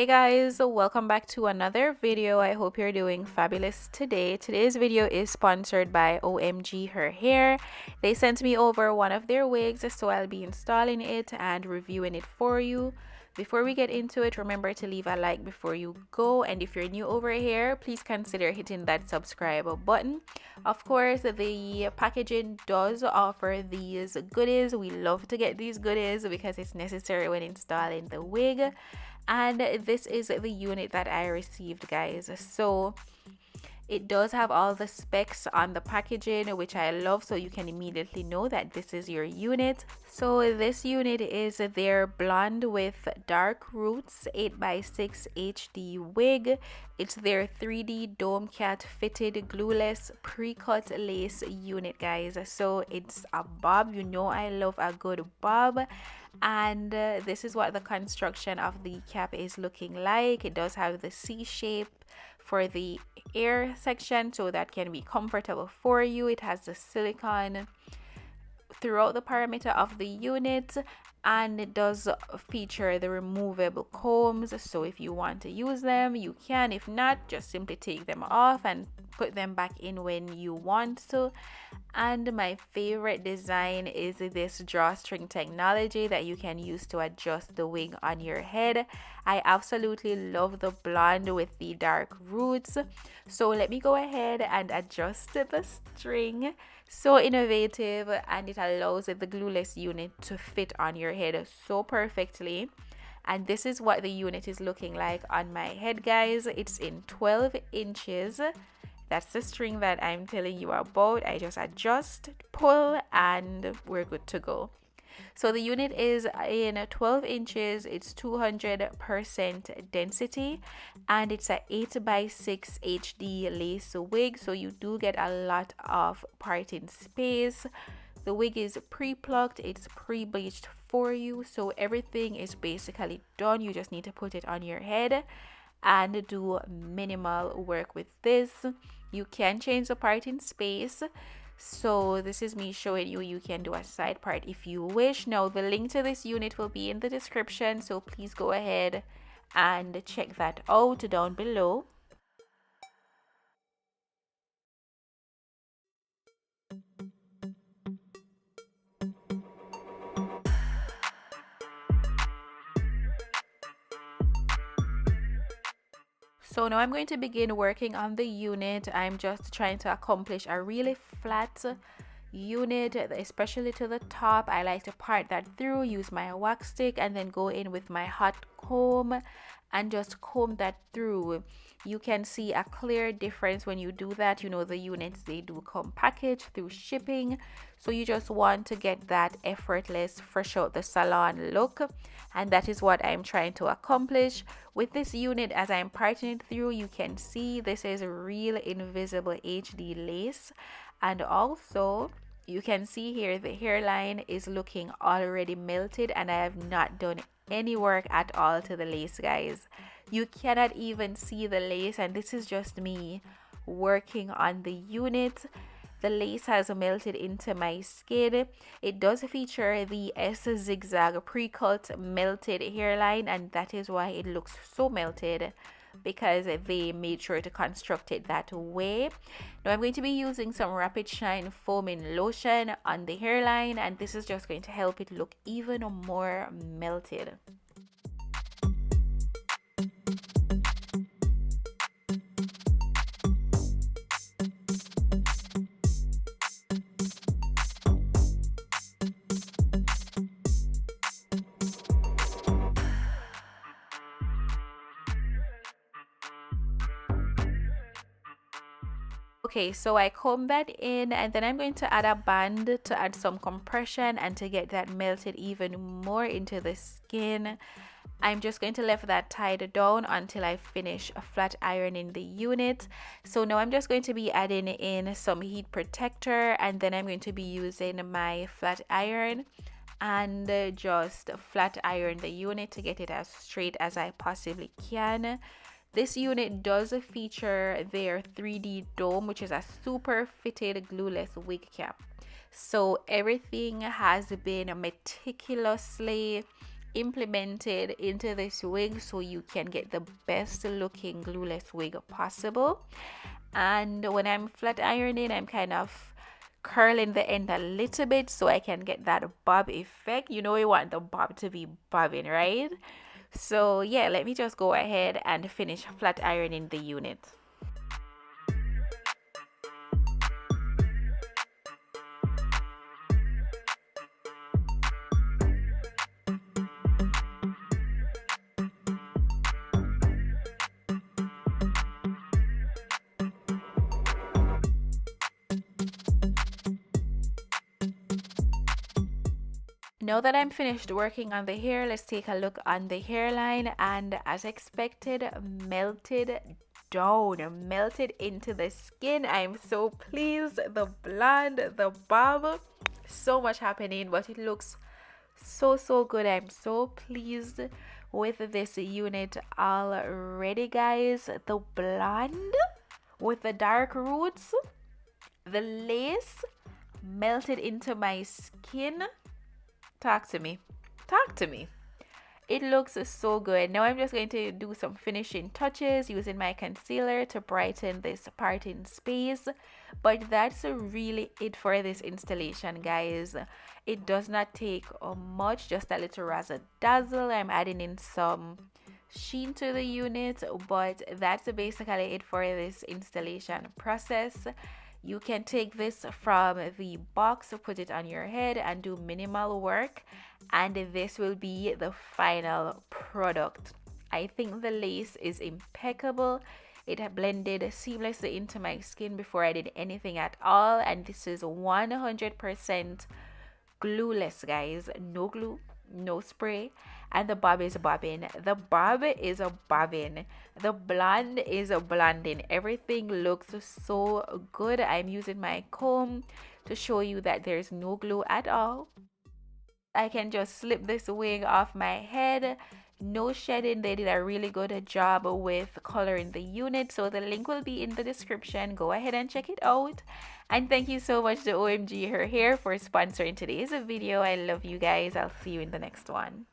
Hey guys, welcome back to another video. I hope you're doing fabulous today. Today's video is sponsored by Omgherhair. They sent me over one of their wigs, so I'll be installing it and reviewing it for you. Before we get into it, remember to leave a like before you go, and if you're new over here, please consider hitting that subscribe button. Of course, the packaging does offer these goodies. We love to get these goodies because it's necessary when installing the wig. And this is the unit that I received, guys. So it does have all the specs on the packaging, which I love, so you can immediately know that this is your unit. So this unit is their blonde with dark roots 8x6 HD wig. It's their 3D dome cat fitted glueless pre-cut lace unit, guys. So it's a bob. You know I love a good bob. And this is what the construction of the cap is looking like. It does have the C shape for the ear section, so that can be comfortable for you. It has the silicone throughout the perimeter of the unit, and it does feature the removable combs, so if you want to use them you can. If not, just simply take them off and put them back in when you want to. And my favorite design is this drawstring technology that you can use to adjust the wig on your head. I absolutely love the blonde with the dark roots, so let me go ahead and adjust the string. So innovative, and it allows the glueless unit to fit on your head so perfectly. And this is what the unit is looking like on my head, guys. It's in 12 inches. That's the string that I'm telling you about. I just adjust, pull, and we're good to go. So the unit is in 12 inches, it's 200% density, and it's a 8x6 HD lace wig, so you do get a lot of parting space. The wig is pre-plucked, it's pre-bleached for you, so everything is basically done. You just need to put it on your head and do minimal work with this. You can change the parting space. So this is me showing you can do a side part if you wish. Now the link to this unit will be in the description, so please go ahead and check that out down below. So now I'm going to begin working on the unit. I'm just trying to accomplish a really flat unit, especially to the top. I like to part that through, use my wax stick, and then go in with my hot comb and just comb that through. You can see a clear difference when you do that. You know, the units, they do come packaged through shipping, so you just want to get that effortless, fresh out the salon look, and that is what I'm trying to accomplish with this unit. As I'm parting it through, you can see this is real invisible HD lace, and also you can see here the hairline is looking already melted, and I have not done any work at all to the lace, guys. You cannot even see the lace, and this is just me working on the unit. The lace has melted into my skin. It does feature the 𝐎𝐿𝐥𝐿 pre-cut melted hairline, and that is why it looks so melted, because they made sure to construct it that way. Now I'm going to be using some Rapid Shine foaming lotion on the hairline, and this is just going to help it look even more melted. Okay, so I comb that in, and then I'm going to add a band to add some compression and to get that melted even more into the skin. I'm just going to leave that tied down until I finish flat ironing the unit. So now I'm just going to be adding in some heat protector, and then I'm going to be using my flat iron and just flat iron the unit to get it as straight as I possibly can. This unit does feature their 3D dome, which is a super fitted glueless wig cap. So everything has been meticulously implemented into this wig so you can get the best looking glueless wig possible. And when I'm flat ironing, I'm kind of curling the end a little bit so I can get that bob effect. You know, we want the bob to be bobbing, right? So yeah, let me just go ahead and finish flat ironing the unit. Now that I'm finished working on the hair, let's take a look on the hairline, and as expected, melted down, melted into the skin. I'm so pleased. The blonde, the bob, so much happening, but it looks so good. I'm so pleased with this unit already, guys. The blonde with the dark roots, the lace melted into my skin. Talk to me. Talk to me. It looks so good. Now I'm just going to do some finishing touches using my concealer to brighten this part in space. But that's really it for this installation, guys. It does not take much, just a little razzle dazzle. I'm adding in some sheen to the unit, but that's basically it for this installation process. You can take this from the box, put it on your head and do minimal work, and this will be the final product. I think the lace is impeccable. It had blended seamlessly into my skin before I did anything at all, and this is 100% glueless, guys. No glue, no spray, and the bob is bobbing. The bob is a bobbing. The blonde is a blonding. Everything looks so good. I'm using my comb to show you that there's no glue at all. I can just slip this wig off my head. No shedding. They did a really good job with coloring the unit, so the link will be in the description. Go ahead and check it out. And thank you so much to OMG Her Hair for sponsoring today's video. I love you guys. I'll see you in the next one.